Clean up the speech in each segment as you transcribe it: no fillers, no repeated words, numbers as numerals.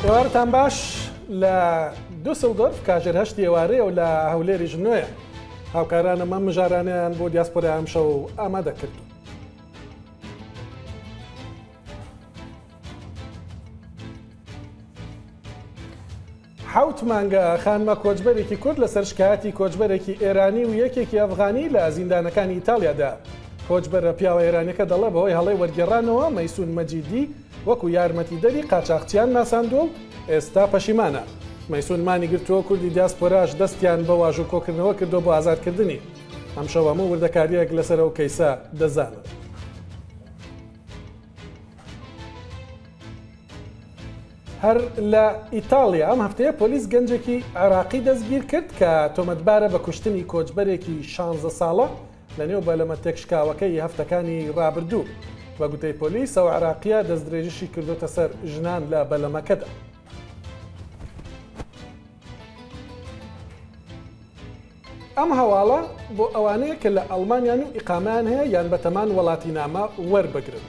ئێوارتان باش لە دوسلدۆرف کاژێر هەشتی ئێوارەیە و لە هەولێری ژنۆیە هاوکارانە مەم مژارانیان بۆ دیاسپۆرای ئەم شەو ئامادە کردو. حوت مانگە خانمە کۆچبەرێکی کورد لەسەر شکایەتی کۆچبەرێکی ئێرانی و یەکێکی ئەفغانی لە زیندانەکانی ئیتالیادا. کۆچبەرە پیاوە ئێرانیەکە دەڵێ بەهۆی هەڵەی وەرگێڕانەوە مەیسون مەجیدی وەکو یارمەتیدەری قاچاقچیان ناساندووە و ئێستا پەشیمانە. مەیسون مانی گرتووە کوردی دیاسپۆراش دەستیان بە واژ و کۆکردنەوە کردو بۆ ئازادکردنی. ئەم شەو هەموو وردەکاریەک لەسەر ئەو کەیسە دەزانن. هەر لە ئیتالیا ئەم هەفتەیە پۆلیس گەنجێکی عێراقی دەستگیر کرد کە تۆمەتبارە بە کوشتنی کۆچبەرێکی 16 ساڵە لە نێو بەلەمە تێکشکاوەکەی هەفتەکانی ڕابردوو. بە گوتەی پۆلیس ئەو عێراقیە دەستدرێژشی کردوتە سەر ژنان لە بەلەمەکەدا. ئەم هەواڵە بۆ ئەوانەیە کە لە ئەڵمانیان و ئیقامان هەیە یان بەتەمان وڵاتی نامە وەربگرن.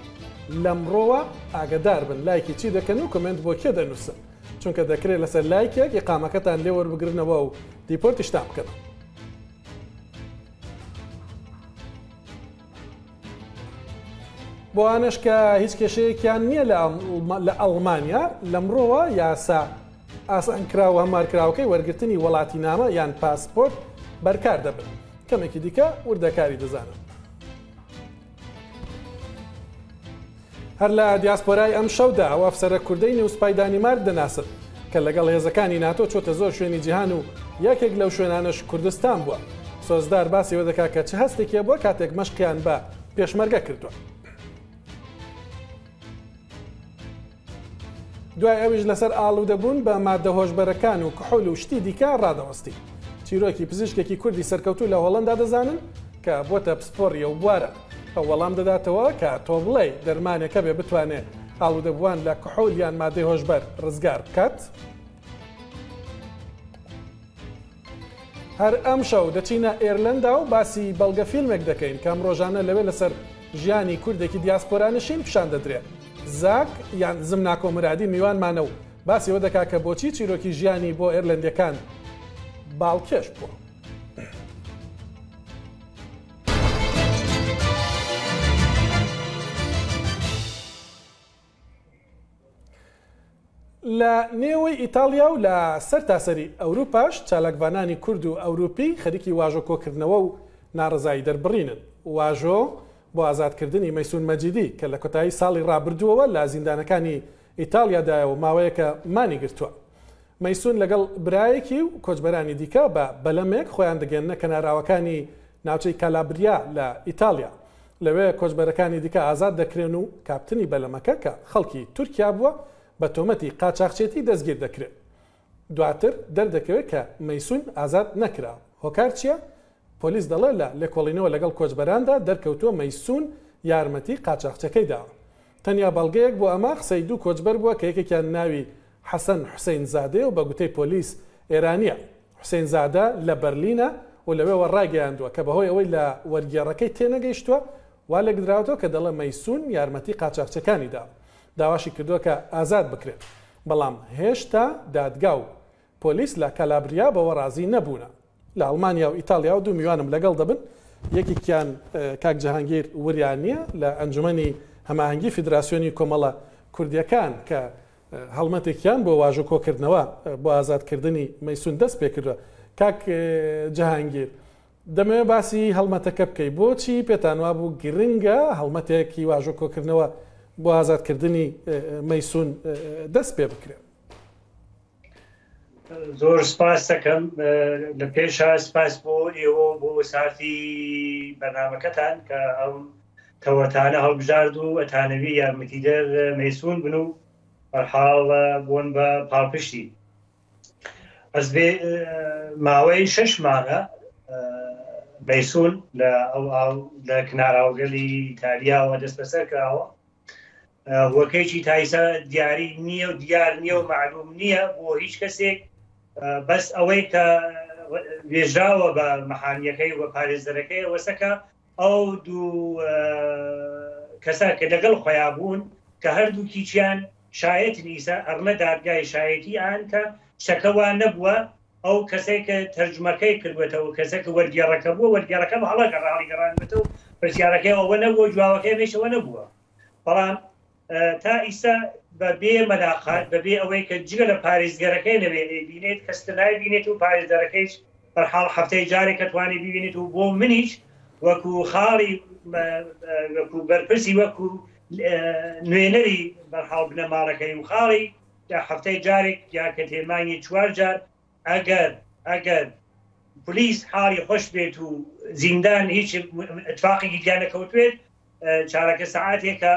لەمڕۆوە ئاگدار بن لایکی چی دەکەن و کمنت بۆ کێ دەنووسن، چونکە دەکرێت لەسەر لایکێک ئیقامەکەتان لێ وەربگرنەوە و دیپۆرتیشتان بکەن. بۆ ئانەش کە هیچ کێشەیەکیان نییە لە ئەڵمانیا لەمڕۆوە یاسا ئاسانکراوە هەمارکراوەکەی وەرگرتنی وڵاتی نامە یان پاسپۆرت بەرکار دەبن. کەمێکی دیکە وردەکاری دەزانن. هەر لە دیاسپۆرای ئەم شەودا ئەو ئەفسەرە کوردەی نێوسپای دانیمارک دەناسن کە لەگەڵ هێزەکانی ناتۆ چۆتە زۆر شوێنی جیهان و یەکێک لەو شوێنانەش کوردستان بووە. سۆزدار باسیەوە دەکات کە چه هەستێکیە بووە کاتێک مەشقیان بە پێشمەرگە کردووە. دوای ئەویش لەسەر ئاڵوودەبوون بە مادە هۆشبەرەکان و کحۆل و شتی دیکە ڕادەوەستی. چیرۆکی پزیشکێکی کوردی سەرکەوتوو لە هۆڵەندا دەزانن کە بۆتە پسپۆڕیە و بوارە ئەو وەڵام دەداتەوە کە تۆ بڵێ دەرمانێکە بێ بتوانێت ئاڵوودەبووان لە کحۆل یان مادەی هۆشبەر ڕزگار بکات. هەر ئەم شەو دەچینە ئێرلندا و باسی بەڵگە فیلمێک دەکەین کە ئەم ڕۆژانە لەوێ لەسەر ژیانی کوردێکی دیاسپۆرانشین پیشان دەدرێت. زاک یان زمنا کۆمرادی میوانمانە و باسیەوە دەکات کە بۆچی چیرۆکی ژیانی بۆ ئێرلندەکان باڵکێش بووە. لە نێوەی ئیتالیا و لە سەر تاسەری ئەوروپاش چالاکبانانی کورد و ئەوروپی خەریکی واژۆ کۆکردنەوە و ناڕزایی دەربڕینن. واژۆ بۆ ئازادکردنی مەیسون مەجیدی کە لە کۆتایی ساڵی ڕابردووەوە لە زیندانەکانی ئیتالیادایەوە ماوەیەکە مانی گرتووە. مەیسون لەگەڵ برایەکی و کۆچبەرانی دیکە بە بەلەمێک خۆیان دەگەنە کەناراوەکانی ناوچەی کالابریا لە ئیتالیا. لەوێ کۆچبەرەکانی دیکە ئازاد دەکرێن و کاپتنی بەلەمەکە کە خەڵکی تورکیا بووە بە تۆمەتی قاچاقچێتی دەستگیر دەکرێت. دواتر دەردەکەوێت کە مەیسون ئازاد نەکرا. هۆکار چییە؟ پۆلیس دەڵێ لە لێکۆڵینەوە لەگەڵ کۆچبەراندا دەرکەوتووە مەیسون یارمەتی قاچاقچەکەی داوە. تەنیا بەڵگەیەک بۆ ئەمە قسەی دوو کۆچبەر بووە کە یەکێکیان ناوی حەسەن حوسێن زادێ و بە گوتەی پۆلیس ئێرانیە. حوسێن زادە لە بەرلینە و لەوێوە ڕاگەیاندووە کە بەهۆی ئەوەی لە وەرگێڕەکەی تێنەگەیشتووە وا لێکدراوەوە کە دەڵێ مەیسون یارمەتی قاچاقچەکانی داوە. داواشی کردووە کە ئازاد بکرێت. بەڵام هێشتا دادگا و پۆلیس لە کالابریا بەوە ڕازی نەبوونە. لە ئەڵمانیا و ئیتالیا و دوو میوانم لەگەڵ دەبن. یەکێکیان کاک جەهانگیر وریان نییە لە ئەنجومەنی هەماهەنگی فیدراسیۆنی کۆمەڵە کوردیەکان کە هەڵمەتێکیان بۆ واژۆ کۆکردنەوە بۆ ئازادکردنی مەیسون دەست پێ کردووە. کاک جەهانگیر دەمەوێت باسی هەڵمەتەکە بکەی. بۆچی پێتان وا بوو گرنگە هەڵمەتێکی واژۆ کۆکردنەوە بۆ ئازادکردنی مەیسون دەست پێ بکرێت؟ زۆر سپاس دەکەم لە پێشە سپاس بۆ ئێوە بۆ وەساتی بەرنامەکەتان کە ئەو تەوەتانە هەڵبژارد و ئەتانەوی یارمەتیدەر مەیسون بن و بەرحاڵ بوون بە پاڵپشتی. ئەس بێ ماوەی 6 مانگە مەیسون لە کناراوگەلی ئیتالیاوە دەست بەسەر کراوە. وەکەیکی تایسە دیاری نییە و دیار نییە و معلوم نییە بۆ هیچ کەسێک بەس ئەوەی کە وێژراوە بە مەحامیەکەی و پارێزەرەکەی وەسەکە ئەو دوو کەسە کە لەگەڵ خۆیان بوون کە هەردووکییان شایەتی نیسە ئەڕمە دادگای شایەتی ئان کە شەکەوان نەبووە ئەو کەسێک کە تەرجمەکەی کردوێتەوە کەسێک وەرگێڕەکە بووە وەرگێڕەکەم هەڵەگەڕاڵی گەڕانبێتەوە پرسیارەکەی ئەوە نەبووە جوابەکەی مێشەوە نەبووە بەڵام تا ئیستا بەبێ مەلاقات بەبێ ئەوەی کە جگە لە پارێزگەرەکەی نەبێ بینێت کەستنای بینێت و پارێزگەرەکەیش بەرحاڵ هەفتەی جارێک کە توانی ببینێت و بۆ منیش وەکو خاڵی وەکو بەرپرسی وەکو نوێنەری بەرحاڵ بنەماڵەکەی و خاڵی هەفتەی جارێک یا کە تێمانی 4 جار ئەگەر پلیس حاڵی خۆش بێت و زیندان هیچ اتفاقی دیانەکەوتوێت چارەکە سەعاتێکە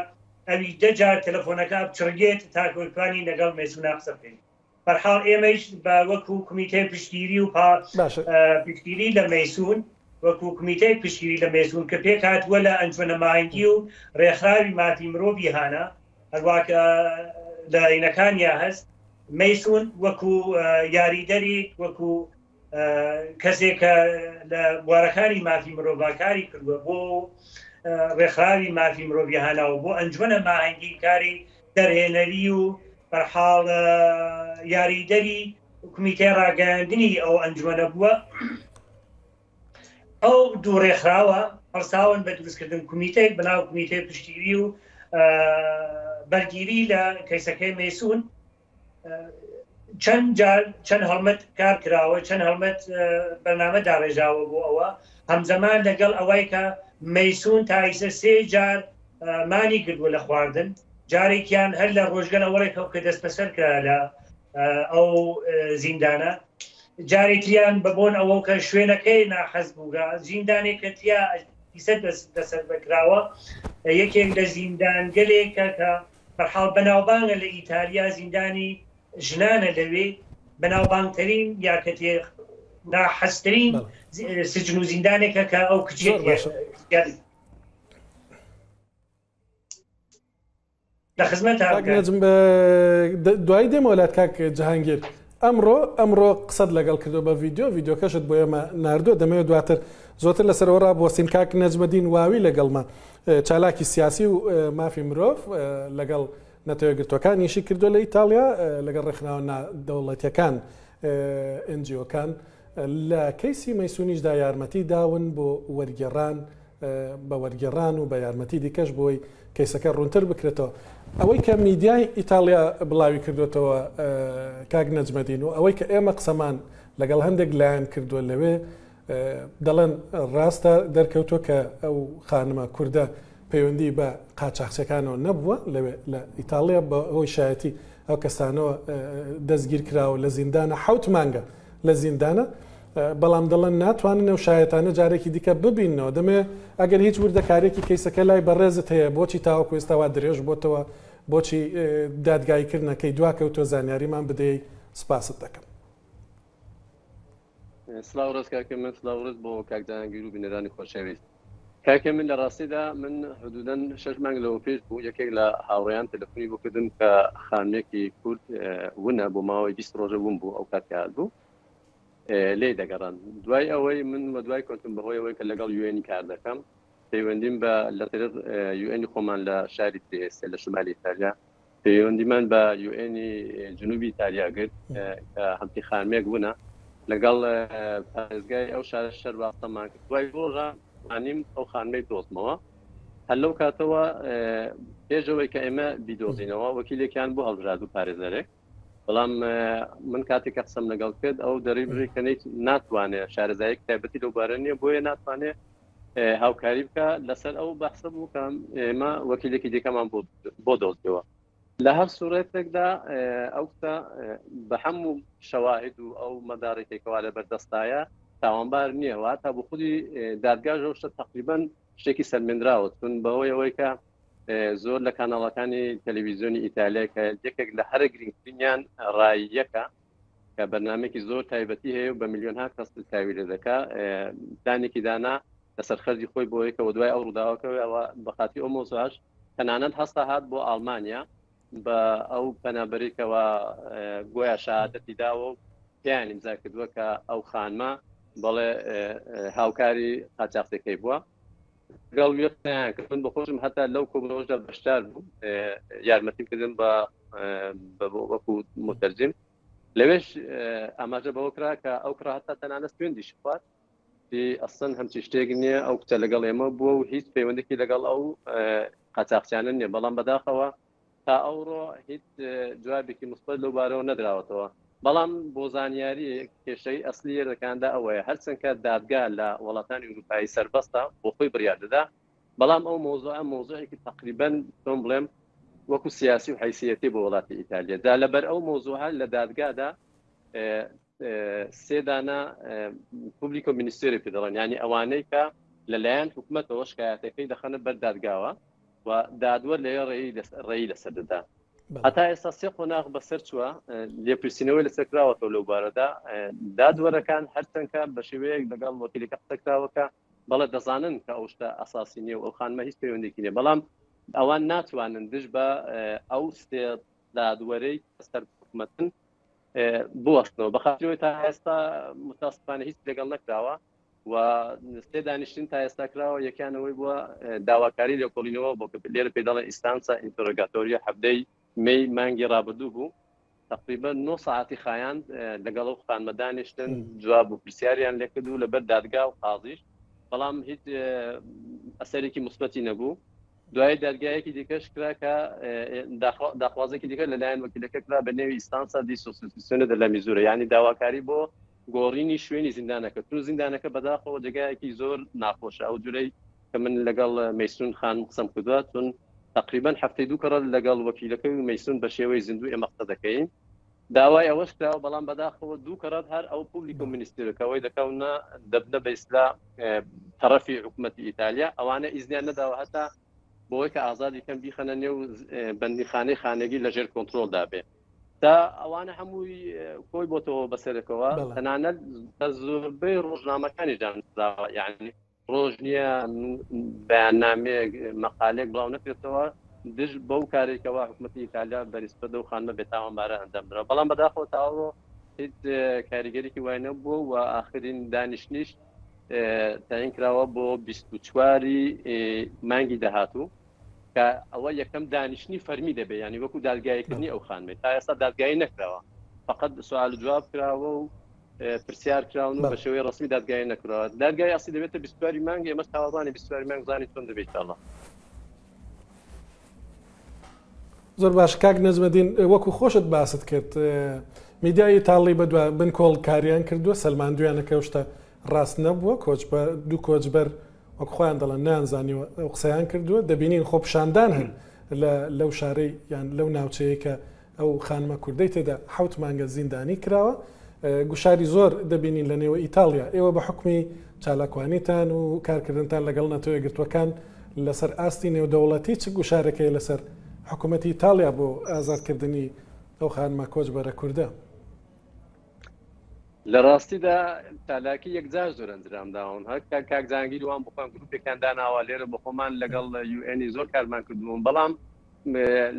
ئەوی 10 جار تەلەفۆنەکە بچڕگێت تاکۆتوانی لەگەڵ مێسونا قسە بکەین بەرحاڵ ئێمەش بە وەکو کمیتەی پشتگیری و پشتگیری لە مەیسون وەکو کمیتەی پشتگیری لە مێسون کە پێک هاتووە لە ئەنجومەنە ماهەنگی و ڕێکخراوی مافی مرۆڤی هانە هەروەکە لە عینەکانیا هەست مەیسون وەکو یاریدەری وەکو کەسێکە لە بوارەکانی مافی مرۆڤکاری کردووە بۆ ڕێکخراوی مافی مرۆڤی هاناوە بۆ ئەنجومەنە ماهەنگی کاری دەرهێنەری و بەرحاڵ یاریدەری کمیتەی ڕاگەیاندنی ئەو ئەنجومەنە بووە ئەو دوو ڕێکخراوە هەڵساون بە دروستکردن کمیتەی بەناو کمیتەی پشتگیری و بەرگیری لە کەیسەکەی مەیسون چەند هەڵمەت کار کراوە چەند هەڵمەت بەرنامە داڕێژاوە بۆ ئەوە هەمزەمان لەگەڵ ئەوەی کە مەیسون تایسە 3 جار مانی کردووە لە خواردن جارێکیان هەر لە ڕۆژگەنەوەڕێکەوە کە دەست بەسەر کرا لە ئەو زیندانە جارێکیان بەبوون ئەوە کە شوێنەکەی ناحەز بووگە زیندانێکە تیا ئیسە دەسەر بکراوە یەکێک لە زیندانگەلێکە کە بەرحاڵ بەناوبانگە لە ئیتالیا زیندانی ژنانە لەوێ بەناوبانگترین یا کە تێ ناحەزترین سجن و زیندانێکە کە ئەو کچێت لە خزمەت دوای دێمە وڵات کاک جەهانگیر ئەمڕۆ قسەت لەگەڵ کردو بە ڤیددیۆکەشت بۆ ئێمە ناردووە دەمەوێت دواتر زۆتر لەسەرەوە ڕابوەستین کاک نەجمەدین واوی لەگەڵمە چالاکی سیاسی و مافی مرۆڤ لەگەڵ نەتەوەگرتوەکانیشی کردو لە ئیتالیا لەگەڵ ڕێکخراوە ناودەوڵەتیەکان NGOکان لە کەیسی مەیسونیشدا یارمەتی داون بۆ وەرگێڕان بە وەرگێڕان و بە یارمەتی دیکەش بۆی کەیسەکە ڕوونتر بکرێتەوە ئەوەی کە میدیای ئیتالیا بڵاوی کردوێتەوە کاک نەجمەدین و ئەوەی کە ئێمە قسەمان لەگەڵ هەندێک لایەن کردووە لەوێ دەڵێن ڕاستە دەرکەوتووە کە ئەو خانمە کووردە پەیوەندی بە قاچاقچەکانەوە نەبووە لەوێ لە ئیتالیا بە ئەوی شایەتی ئەو کەسانەوە دەستگیر کراوە لە زیندانە 7 مانگە لە زیندانە بەڵام دەڵێن ناتوانن ئەو شایەتانە جارێکی دیکە ببینەوە دەمێ ئەگەر هیچ وردەکارێکی کەیسەکە لای بەڕێزت هەیە بۆچی تاوەکو ئێستاوا درێژ بۆتەوە بۆچی دادگایکردنەکەی دواکەوتۆ زانیاریمان بدەی سپاست دەکەم. سلااو ڕست کاکە من سلااو ڕست بۆ کاک جەهانگیر و بینەرانی خۆشەویست. کاکە من لە ڕاستیدا من حدودەن 6 مانگ لەوە پێش بوو یەکێک لە هاوڕێیان تەلەفۆنی بۆ کردم کە خانمێکی کورد ونە بۆ ماوەی 20 ڕۆژە بووم بوو ئەو کاتکات بوو لێ دەگەڕان دوای ئەوەی من وە دوای کۆنتم بەهۆی ئەوەی کە لەگەڵ UN کار دەکەم پەیوەندیم بە لەتر UN خۆمان لە شاری تریێستە لە شمالی ئیتالیا پەیوەندیمان بە UN جنوبی ئیتالیا کرد کە هەمتی خانمێک بوونە لەگەڵ پارێزگای ئەو شارە شەر باستەمان کرد دوای ڕۆژان ئانیم ئەو خانمەی دۆزمەوە هەر لەو کاتەوە پێشەوەی کە ئێمە بیدۆزینەوە وەکیلێکیان بۆ هەڵبژاد و پارێزەرێک بەڵام من کاتێک قسەم لەگەڵ کرد ئەو دەڕی بڕی کەنەی ناتوانێت شارەزایەک تایبەتی لەوبارە نییە بۆیە ناتوانێت هاوکاری بکە لەسەر ئەو بەحسە بوو کە ئێمە وەکیلێکی دیکەمان بۆ دۆزیەوە لە هەر سوورەتێکدا ئەو بە هەموو شەواهد و ئەو مەدارێکێکەوە لە بەردەستایە تاوانبار نییە واتە بۆ خودی دادگاژەوە شتە تقریبەن شتێکی سەرمێنراوە چون بەهۆی ئەوەی کە زۆر لە کاناڵەکانی تەلەڤیزیۆنی ئیتالیا کە یەکێک لە هەرە گرنگترینیان ڕاییەکە کە بەرنامێکی زۆر تایبەتی هەیە و بە میلیۆنها کەس تاوی لێ دەکا دانێکی دانا لەسەر خەرجی خۆی بۆ یەکەوە دوای ئەو ڕووداوەکەوە ئەوە بەخاتی ئەو مۆزاش تەنانەت هەستا هات بۆ ئەڵمانیا بە ئەو پەنابەرێکەوە گویا شەهادەتی داوە و پێیان ئیمزا کردووە کە ئەو خانمە بەڵێ هاوکاری قاچاقچێکەکەی بووە گەڵ وێتیان کردن بە خۆشم هەتا لەو کۆبنەوەشدا بەشدار بوو یارمەتیم کردن بە وەکو متەرجم لەوێش ئاماژە بەوە کرا کە ئەو کرا هەتا تەنانەت سوێندیش خوارد ئەسڵەن هەمچی شتێک نییە ئەو کچە لەگەڵ ئێمە بووە و هیچ پەیوەندێکی لەگەڵ ئەو قاچاقچیانە نییە بەڵام بەداخەوە تا ئەوڕۆ هیچ جوابێکی مثبت لەو بارەوە نەدراوەتەوە بەڵام بۆ زانیاری کێشەی ئەسلی ێرەکاندا ئەوەیە هەرچەندکە دادگا لە وڵاتانی ئەوروپایی سەربەستە بۆ خۆی بڕیار دەدا بەڵام ئەو مۆزوعێکی تقریبەن تۆم بڵێم وەکو سیاسی و حیثیەتی بۆ وڵاتی ئیتالیا دا لەبەر ئەو مۆزوعە لە دادگادا سێ دانە پوبلیکۆ مینیستێری پێ دەڵێن یعنی ئەوانەی کە لەلایەن حکوومەتەوە شکایەتەکەی دەخەنە بەر دادگاوە و دادوە لێ ڕێی لەسەر دەدا هەتا ئێستا سێ قۆناغ بەسەر چووە لێپرسینەوەی لەسەر کراوەتەوە لەو بارەدا دادوەرەکان هەرچەندکە بە شێوەیەک لەگەڵ وەکیلەکە قسە کراوەکە بەڵێ دەزانن کە ئەو شتە ئەساسی نییە و ئەو خانمە هیچ پەیوەندێکی نییە بەڵام ئەوان ناتوانن دژ بە ئەو سێ دادوەرەی سەر حکوومەتن بوەستنەوە بەخاطرەوەی تا ئێستا متاسفانە هیچ لەگەڵ نەکراوە و سێ دانیشتن تا ئێستا کراوە یەکیانەوەی بووە داواکاری لێکۆڵینەوە بۆ کە لێرە پێ دەڵێن ئینستانسە ئینتەرۆگاتۆریە هەفتەی مەی مانگی ڕابردوو بوو تقریبا 9 ساعتی خایاند لەگەڵ ئەو خانمە دانیشتن جواب و پرسیاریان لێ کردو لەبەر دادگا و قازیش بەڵام هیچ ئەسەرێکی مثبەتی نەبوو دوای دادگایەکی دیکەش کرا کە داخوازێکی دیکە لەلایەن وەکیلەکە کرا بە نێوی ئینستانسا دیسۆسیۆنە دە لە میزورە یعنی داواکاری بۆ گۆڕینی شوێنی زیندانەکە تو زیندانەکە بەداخەوە جێگایەکی زۆر ناخۆشە ئەو جورەی کە من لەگەڵ مەیسون خانم قسەم کردووە چون تقریبا هەفتەی دوو کەڕە لەگەڵ وەکیلەکە و مەیسون بە شێوەی زیندوو ئێمە قسە دەکەین داوای ئەوەش کراوە بەڵام بەداخەوە دوو کەڕەت هەر ئەو پوبلیکۆ مینیستێرەکەەوەی دەکەونە دەبنە بە ئیسلا تەرەفی حکوومەتی ئیتالیا ئەوانە ئیزنیان نەداوە هەتا بۆی کە ئازادی کەم بیخەنە نێو بەندیخانەی خانەگی لەژێر کۆنتترۆلدا بێ تا ئەوانە هەمووی کۆی بۆتەوە بەسەرەکەەوە تەنانەت بە زۆربەی ڕۆژنامەکانی جانراوە یعنی ڕۆژ نییە بەیاننامەیەک مەقالێک بڵاو نەکرێتەوە دژ بەو کارێکەوە حکوومەتی ئیتالیا بەریسپەدە و خانمە بێتاوانبارە ئەنجام درا بەڵام بەداخەوە تاوە هیچ کاریگەرێکی وای نەبووە و ئاخرین دانیشتنیش تاین کراوە بۆ 24 مانگی داهاتوو کە ئەوە یەکەم دانیشتنی فەرمی دەبێت ینی وەکو دادگایەکردنی ئەو خانمێت تا ئێستا دادگایی نەکراوە فقط سوال جواب کراوە و پرسیار کراون و بە شێوەی ڕسمی دادگایی نەکراوە دادگای ئاسی دەبێتە 24 مانگ ئێمە تاوازانی 24 مانگ زانی چۆن دەبێت ئەڵڵا زۆر باش کاک نەزمەدین وەکو خۆشت باست کرد میدیای ئیتاڵی بە بن کۆڵ کاریان کردووە سەلمان دویانەکە شتە ڕاست نەبووە دوو کۆچبەر وەک خۆیان دەڵێن نانزانیوە ئەو قسەیان کردووە دەبینین خۆ پیشاندان هەن لەو شارەی یان لەو ناوچەیە کە ئەو خانمە کوردەی تێدا 7 مانگە زیندانی کراوە گوشاری زۆر دەبینین لە نێوە ئیتالیا ئێوە بە حکمی چالاکوانیتان و کارکردنتان لەگەڵ نەتەوە گرتوەکان لەسەر ئاستی نێودەوڵەتی چ گوشارەکەی لەسەر حکوومەتی ئیتالیا بۆ ئازادکردنی ئەو خانمە کۆچبەرە کووردە لە ڕاستیدا تالاکی یەکجار زۆر ئەنجامداون هەر کاکزانگیر وان بخۆن گروپێکان داناوە لێرە بە خۆمان لەگەڵ یوئێنی زۆر کارمان کردوون بەڵام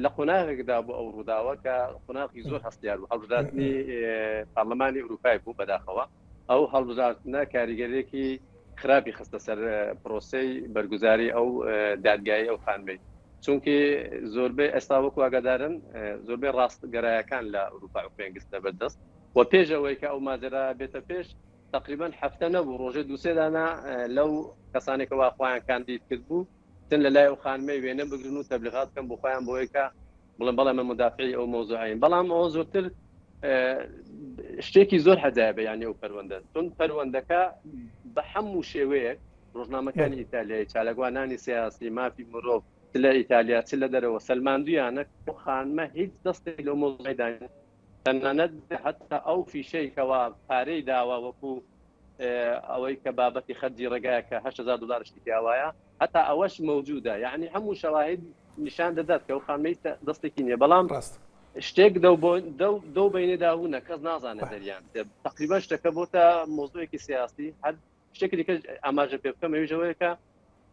لە قۆناغێکدا بۆ ئەو ڕووداوە کە قۆناغی زۆر هەستیار بوو هەڵبژاردننی پارلەمانی ئەوروپای بوو بەداخەوە ئەو هەڵبژاردنە کاریگەرێکی خراپی خستە سەر پرۆسەی بەرگوزاری ئەو دادگایی ئەو خانمەی چونکی زۆربەی ئێستا وەکو ئاگادارن زۆربەی ڕاستگەرایەکان لە ئەوروپای پێنگستە بەردەست و پێشەوەی کە ئەو ماجرا بێتە پێش تقریبا هەفتە نەبوو ڕۆژێ دووسێدانە لەو کەسانێکەوە خۆیان کاندید کرد بوو تن لە لای ئەو خانمەی وێنە بگرن و تەبلیغات بکەن بۆ خۆیان بۆیە کە بڵێن بەڵێ من مدافعی ئەو مۆزوعین بەڵام ئەوە زۆرتر شتێکی زۆر حەجایبە یعنی ئەو پەروەندە چون پەروەندەکە بە هەموو شێوەیەک ڕۆژنامەکانی ئیتالیایی چالەگوانانی سیاسی مافی مرۆڤ لە ئیتالیا چ لە دەرەوە سەلماندویانە بۆ خانمە هیچ دەستێک لەو مۆزوعیدان تەنانەت حتا ئەو فیشەیەکەوە پارەی داوە وەکو ئەوەی کە بابەتی خەرجی ڕێگایە کە 8,000 دلار شتیاوایە هەتا ئەوەش مەوجودە یعنی هەموو شەواهید نیشان دەدات کە ئەو خانمەی دەستێکی نییە بەڵام شتێک دەو بینێ داوونە کەس نازانێت دەریان تقریبا شتەکە بۆتە مۆزوعێکی سیاسی هەر شتێکی دیکە ئاماژە پێ بکەم ئەوژەوەیە کە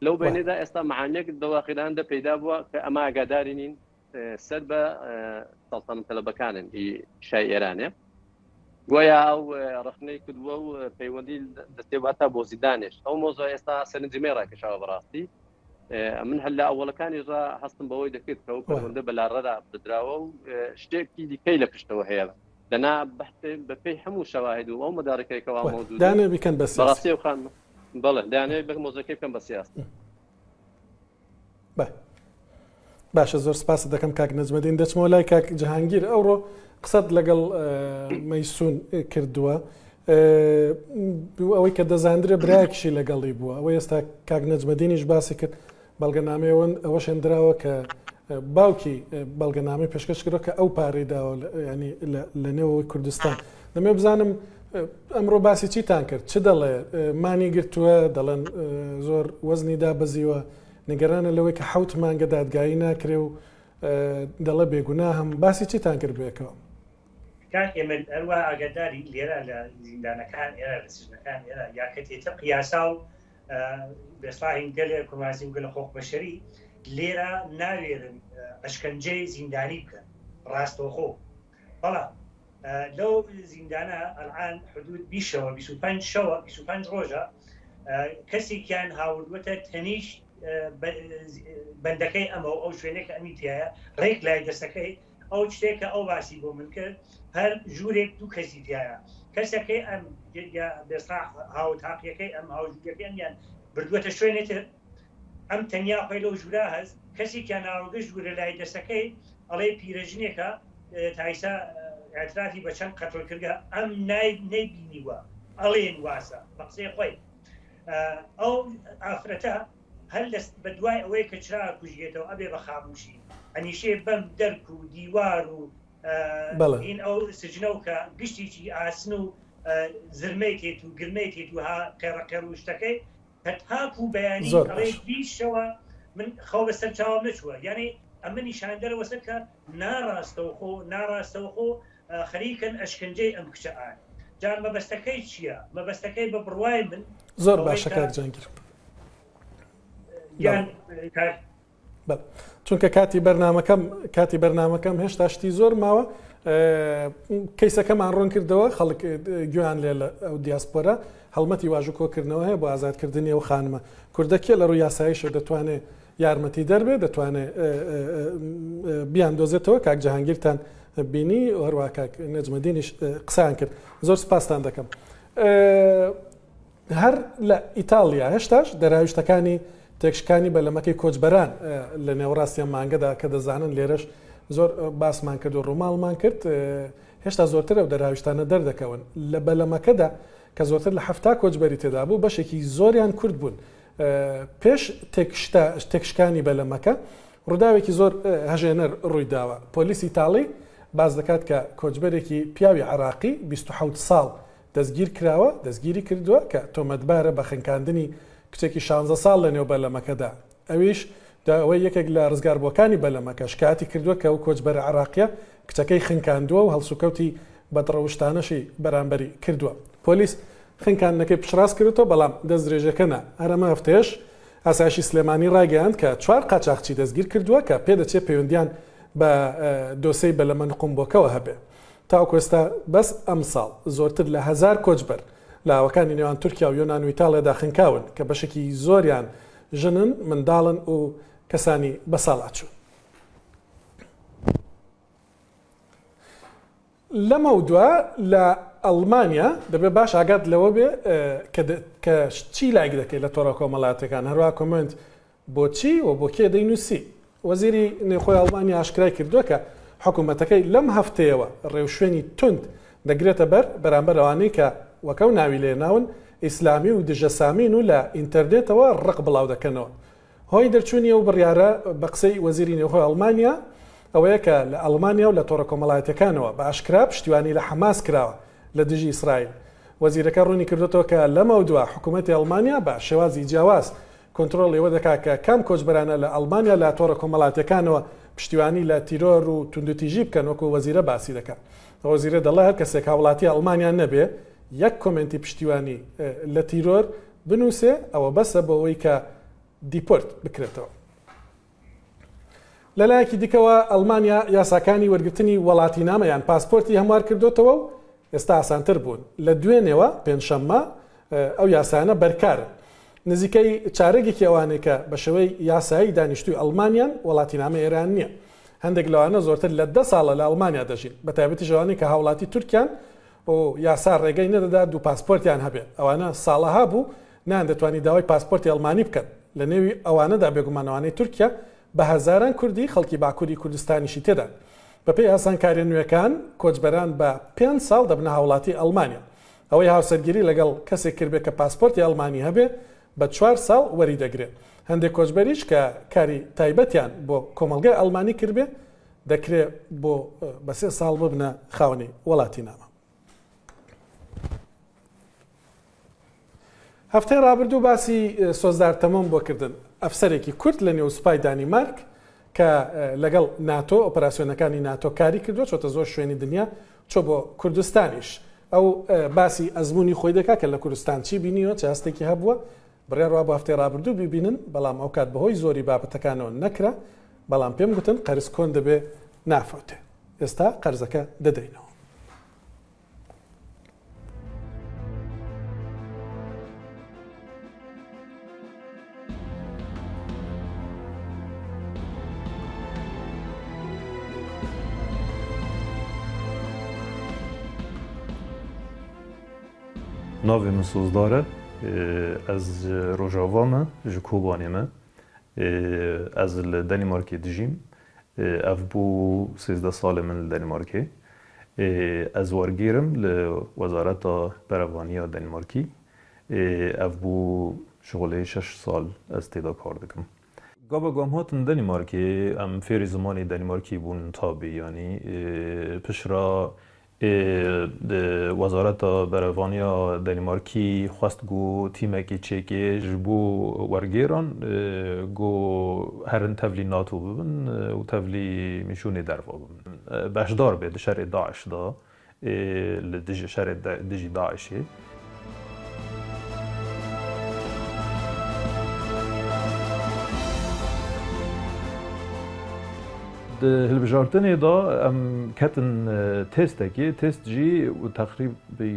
لەو بینێدا ئێستا مەعانێک دەواخیران دە پەیدا بووە کە ئەمە ئاگاداری نین سەر بە سەڵتەنەت تەلەبەکانن شای ئێرانێ گویا ئەو ڕخنەی کردووە و پەیوەندی دەستێباتە بۆ زیندانێش ئەو مۆزوع ئێستا سەرنجەمەی ڕاکێشاوە بەڕاستی من هەلا ئەوڵەکانی ڕ هەستم بەوەی دەکرد کە ئەو پەروەردە بەلاڕەدا بدراوە و شتێکی دیکەی لە پشتەوە هەیە لەنا بەپێی هەموو شەواهد و ئەو مەدارەکەیەکەوا موجود دانێ بکەن بە بەڕاستی و خان بەڵێ دانێ بە مۆزەکەی بکەن بە سیاست. باشە زۆر سپاس دەکەم کاک نەجمەدین دەچمەوە لای کاک جەهانگیر ئەوڕۆ قسەت لەگەڵ مەیسون کردووە ئەوەی کە دەزاندرە برایەکیشی لەگەڵی بووە ئەوەی ئێستا کاک نەجمەدینیش باسی کرد بەڵگەنامەوەن ئەوەش هێندراوە کە باوکی بەڵگەنامەی پێشکەشکرۆ کە ئەو پارەی داوە ینی لە نێوەوەی کوردستان دەمێ بزانم ئەمڕۆ باسی چیتان کرد چ دەڵێ مانی گرتووە دەڵێن زۆر وەزنی دابەزیوە نیگەرانە لەوەی کە حوت مانگە دادگایی ناکرێ و دەڵێ بێگونا هەم باسی چیتان کرد بێکەوە ئێمە ئەروە ئاگداری لێرە لە زیندانەکان ئێرە لە سژنەکان ئێرە یاکەتێتە قیاسا و بێسڵاهین گەلێ کوماسی و گەلە خۆک بەشەری لێرە ناوێرن ئەشکەنجەی زیندانی بکەن ڕاستەوخۆ بەڵام لەو زیندانە ئەلعان حدود 25 شەوە 25 ڕۆژە کەسێکیان هاوردوەتە تەنیشت بەندەکەی ئەمە ئەو شوێنێکە ئەمیتیایە ڕێک لای دەستەکەی ئەو شتێکە ئەو باسی بۆ من کرد هەر ژوورێک دوو کەسی تایە کەسەکەی ئەم بێسراح هاوتاقیەکەی ئەم هاوژوورەکەی ئەمیان بردووەتە شوێنێتر ئەم تەنیا خۆی لەو ژوورە هەست کەسێکیان ناوەگە ژوورە لای دەستەکەی ئەڵێ پیرەژنێکە تایسا ئاعترافی بە چەند قەتڵ کردگە ئەم نەیبینیوە ئەڵێن واسە بە قسەی خۆی ئەو ئافرەتە هەر بە دوای ئەوەی کە چرا کوژێتەوە ئەبێ بە خاموشی ئەنیشێ بەم دەرک و دیوار و این ئەو سجنە و کە گشتێکی ئاسن و زرمەی تێت و گرمەی تێت و قێڕەقێڕ و شتەکەی هەتاپ و بەیانی ئەڵێ بیشەوە من خەو بەسەر چاوم نەچووە یعنی ئەمە نیشاندەرە وەسەر کە ناڕاستەوخۆ خەریکن ئەشکەنجەی ئەم کچە ئاین جان مەبەستەکەی چییە؟ مەبەستەکەی بە بڕوای من زۆر باشە کاک جەهانگیر چونکە کاتی بەرنامەکەم هێشتا شتی زۆر ماوە کەیسەکەمان ڕوون کردەوە خەڵک گویان لێ لە ئەو دیاسپۆرە هەڵمەتی واژوو کۆکردنەوە هەیە بۆ ئازادکردنی ئەو خانمە کوردەکێ لە ڕووی یاساییشە دەتوانێت یارمەتی دەربێت دەتوانێت بیان دۆزێتەوە کاک جەهانگیرتان بینی هەروە کاک نەجمەدینیش قسان کرد زۆر سپاسان دەکەم هەر لە ئیتالیا هێشتاش دەراویشتەکانی تێکشکانی بەلەمەکەی کۆچبەران لە نێوەڕاستیان مانگەدا کە دەزانن لێرەش زۆر باسمان کرد و ڕووماڵمان کرد هێشتا زۆرتر ئەو دەراویشتانە دەردەکەون لە بەلەمەکەدا کە زۆرتر لە 7 کۆچبەری تێدا بوو بەشێکی زۆریان کورد بوون پێش تێکشکانی بەلەمەکە ڕووداوێکی زۆر هەژێنەر ڕوویداوە پۆلیسی ئیتاڵی باز دەکات کە کۆچبەرێکی پیاوی عراقی 27 ساڵ دەستگیر کراوە دەستگیری کردووە کە تۆمەتبارە بە خنکاندنی کچێکی 16 ساڵ لە نێو بەلەمەکەدا ئەویش ئەوەی یەکێک لە ڕزگاربووەکانی بەلەمەکە شکاتی کردووە کە ئەو کۆچبەر عراقیە کچەکەی خنکاندووە و هەڵسوکەوتی بەدڕەوشتانەشی بەرامبەری کردووە پۆلیس خنکاندنەکەی پشڕاست کردەوە بەڵام دەست درێژەکەنە هەرەمە هەفتەیەش ئاسایشی سلێمانی ڕاگەیاند کە 4 قاچاقچی دەستگیر کردووە کە پێدەچێت پەیوەندیان بە دۆسەی بەلەمە نقمبۆکەوە هەبێ تاوەکو ئێستا بەس ئەم ساڵ زۆرتر لە 1000 کۆچبەر لاوەکانی نێوان تورکیا و یۆنان و ئیتاڵیادا خنکاون کە بەشێکی زۆریان ژنن منداڵن و کەسانی بەساڵاتچوو لەمە دووە لە ئەڵمانیا دەبێت باش ئاگات لەوە بێ کە چی لایک دەکەی لە تۆڕە کۆمەڵاتەکان هەروە کۆمنت بۆچی و بۆ کێ دەینووسی وەزیری نێخۆی ئەڵمانیا ئاشکرای کردووە کە حکوومەتەکەی لەم هەفتەیەوە ڕێوشوێنی تند دەگرێتە بەرامبەر ئەوانەی کە وەکەو ناوی لێناون ئیسلامی و دژەسامین و لە ئینتەرنێتەوە ڕق بڵاو دەکەنەوە هۆی دەرچوونی و بڕیارە بە قسەی وەزیری نێخۆی ئەڵمانیا ئەوەیە کە لە ئەڵمانیا و لە تۆڕە کۆمەڵایەتەکانەوە بە ئاشکرا پشتیوانی لە حەماس کراوە لە دژی ئیسرائیل وەزیرەکە ڕوونی کردوەوە کە لەمە دووە حکوومەتی ئەڵمانیا بە شێوازی جیاواز کۆنتترۆڵ ئێوە دەکات کە کام کۆچبەرانە لە ئەڵمانیا لە تۆڕە کۆمەڵاتەکانەوە پشتیوانی لە تیرۆر و توندوتیژی بکەن وەکو وەزیرە باسی دەکات وەزیرە دەڵێ هەر کەسێک هاوڵاتی ئەڵمانیا نەبێ یەک کۆمنتی پشتیوانی لە تیرۆر بنووسێ ئەوە بەسە بەوەی کە دیپۆرت بکرێتەوە لەلایەکی دیکەوە ئەڵمانیا یاساکانی وەرگرتنی وڵاتی نامەیان پاسپۆرتی هەموار کردوتەوە و ئێستا ئاسانتر بوون لە دوێنێەوە پێنجشەممە ئەو یاسانە بەرکارن نزیکەی چارەگێکی ئەوانەیە کە بە شێوەی یاسایی دانیشتووی ئەڵمانیان وڵاتینامە ئێران نییە. هەندێک لەوانە زۆرتر لە 10 ساڵە لە ئەڵمانیا دەژین، بە تایبەتی ژەوانی کە هاوڵاتی تورکیان بۆ یاسا ڕێگەی نەدەدا دوو پاسپۆرتیان هەبێ. ئەوانە ساڵەها بوو نان دەتوانی داوای پاسپۆرتی ئەڵمانی بکەن. لە نێوی ئەوانەدا بێگومانەوانەی تورکیا بە هەزاران کوردی خەڵکی باکووری کوردستانیشی تێدا. بەپێی ئاسانکاریە نوێەکان کۆچبەران بە 5 ساڵ دەبنە هاوڵاتی ئەڵمانیا. ئەوەی هاوسەرگیری لەگەڵ کەسێک کردبێت کە پاسپۆرتی ئەڵمانی هەبێ بە 4 ساڵ وەری دەگرێت. هەندێک کۆچبەریش کە کاری تایبەتیان بۆ کۆمەلگای ئەڵمانی کردبێ دەکرێت بۆ بە 3 ساڵ ببنە خاوەنی وڵاتی نامە. هەفتەی ڕابردوو باسی سۆزدار تەمەم بۆ کردن ئەفسەرێکی کورد لە نێو سوپای دانیمارک کە لەگەڵ ناتۆ ئۆپەراسیۆنەکانی ناتۆ کاری کردو چۆتە زۆر شوێنی دنیا چۆ بۆ کوردستانیش. ئەو باسی ئەزمموی خۆی دەکات کە لە کوردستان چی بینیوە چ هەستێکی هەبووە بڕێڕوا بۆ هەفتەی ڕابردوو ببینن، بەڵام ئەو کات بەهۆی زۆری بابەتەکانەوە نەکرا، بەڵام پێم گوتن قەرز کۆن دەبێ نافەوتێ. ئێستا قەرزەکە دەدەینەوە. ناوی من سوزداره از روژاوامه ji Kobanê me ez li Denîmarkê dijîm ev bû 13 salê min li Denîmarkê ez wergêrim li Wezareta Berevaniya Denîmarkî ev bû şixolê 6 sal ez têda kar dikim. Gava gam hatin Denîmarkê em fêrî zimanê Denîmarkî bûn tabî yanî pişra Wezareta Berevaniya Denîmarkî xwest got tîmekî çêkê ji bo wergêran got herin tevlî NATO bibin û tevlî mîşûnê derva bibin. Beşdar bê di şerê Daeş da li şerê dijî Daişê. هلبجارتنê da em ketin têstekê têst jî teqrîbî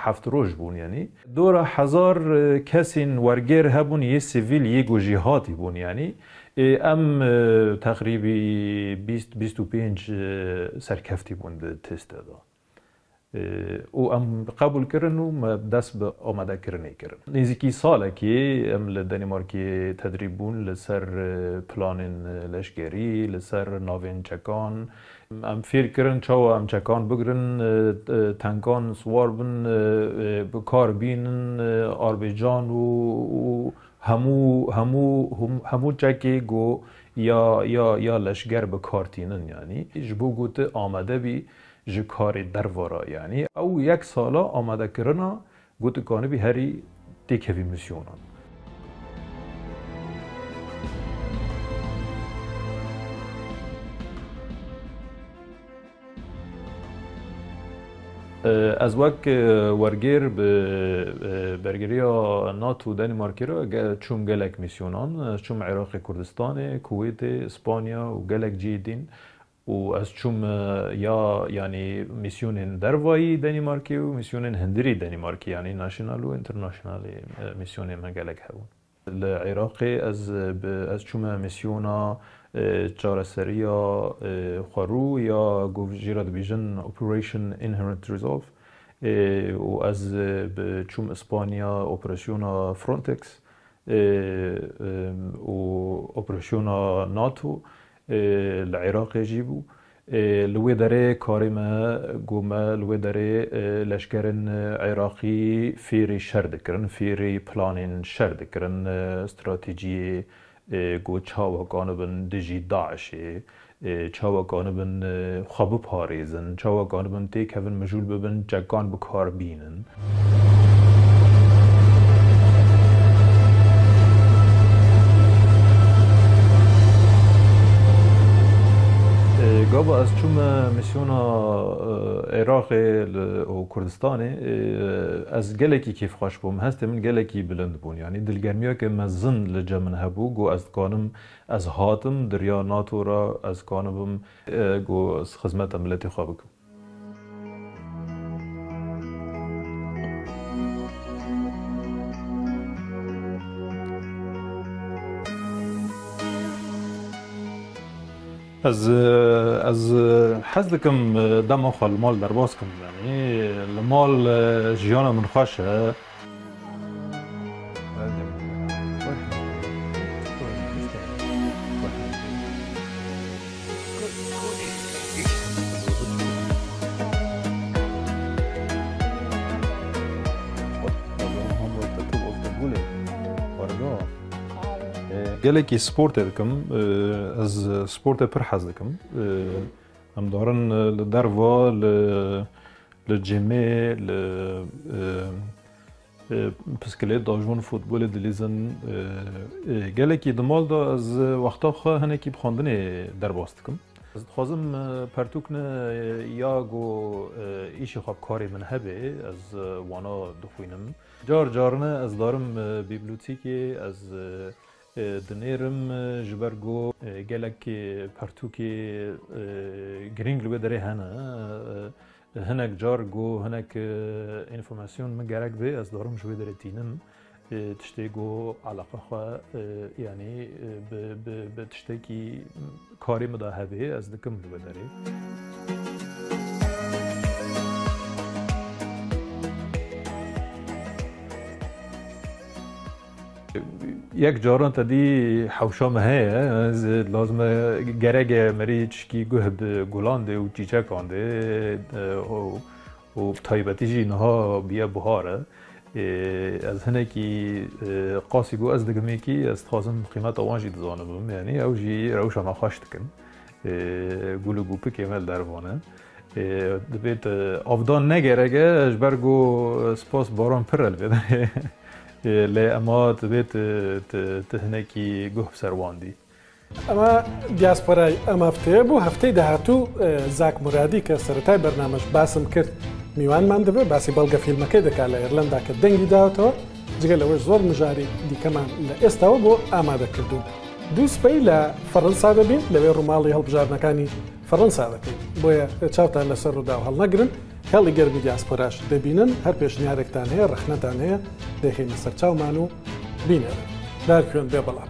7 roj bûn yanî. Dora 1000 kesên wergêr hebûn yê sivîl yê got jî hatî bûn yanî. Em teqrîbî 20-25 serkeftî bûn di têstê da. û em qebûl kirin û me dest bi amadekirinê kirin. Nêzîkî salekê em li Denîmarkê tedrîb bûn li ser planên leşkerî, li ser navên çekan. Em fêr kirin çawa em çekan bigirin, tenkan swar bin, bi kar bînin, arbêcan û hemû çekê got ya leşger bi kar tînin yanî. Ji bo gote amade bî ji karê dervara yanî ew yek sala amadekirina gotikanî bî herî têkevî misyonan. Ez wek wergêr bi bergiriya NATO Denîmarkê re çûm gelek misyonan, çûm Iraqê Kurdistanê, Kuwêtê, İspanya û gelek cihê din. û ez çûm ya yanî misyonên dervayî Denîmarkê û misyonên hindirî Denîmarkê yanî nasyonal û internasyonalê misyonê me gelek hebûn. Li Iraqê ez çûme misyona çareseriya xwarû ya jî re dibêjin Operation Inherent Resolve û ez çûm İspanya operasyona Frontex û operasyona NATO li Iraqê jî bû. Li wê derê karê me got me li wê derê leşkerên Iraqî fêrî şer dikirin, fêrî planên şer dikirin, stratejiyê got çawek anibin dijî Daişê, çawek anibin xwe biparêzin, çawek anibin têkevin mijûl bibin, çekan bi kar bînin. Gava ez çûme misyona Iraqê û Kurdistanê ez gelekî kêfxweş bûm, hestê min gelekî bilind bûn. Yanî dilgermiyeke me zin li cem min hebû, got ez dikanim ez hatim diriya NATO ra ez dikanibim got xizmeta milletê xwe bikim. از حز دکم دم خال مال در باز کم یعنی المال جیان من خوشه گلکی سپورت دکم از سپورت پر حز دکم ام دارن دروا لجیمه بسکلیت داجون فوتبال دلیزن گلکی دمال دا از وقتا خواه هنه کی بخواندن در باست دکم از خوازم پرتوکن یاگو ایشی خواب کاری من هبه از وانا دخوینم جارنه از دارم بیبلوتیکی از دنیرم جبرگو گلک پرتوکی گرینگ لو داره هنک جارگو هنک انفورماسیون مگرک به از دارم شوی داره تینم تشتیگو علاقه خواه یعنی به تشتیگی کاری مداهبه از دکم لو داره یک جاران تدی حوشام هست لازم گرگ مریچ کی گهد گلانده و چیچه کانده و تایبتی جی نها بیا بهاره از هنه کی قاسی گو از دگمی کی از خازم قیمت آوانجی دزانم یعنی او جی روش ما خوشت کن گلو گوپه کمال دروانه دبیت آفدان نگرگه اجبرگو سپاس باران پرل بیده لی اما تبیت تهنکی گوه سرواندی اما دیاسپورای ام هفته بو هفته دهاتو زاک مرادی که سرطای برنامج باسم کرد میوان من دبه باسی بلگه فیلم که دکاله ایرلندا که دنگی داوتو جگل اوش زور مجاری دی کمان لاستاو بو آماده کردون دوس پی لفرنسا دبین لوی رومالی هەڵبژارنەکانی فەڕەنسا دەکەین بۆیە چاوتان لەسەر ڕوودا و هەڵنەگرن هێڵی گەرمی دیاسپۆراش دەبینن هەر پێشنیارێکتان هەیە ڕەخنەتان هەیە دەخینە سەر چاومان و بینەرن دار خوێن بێ بەڵام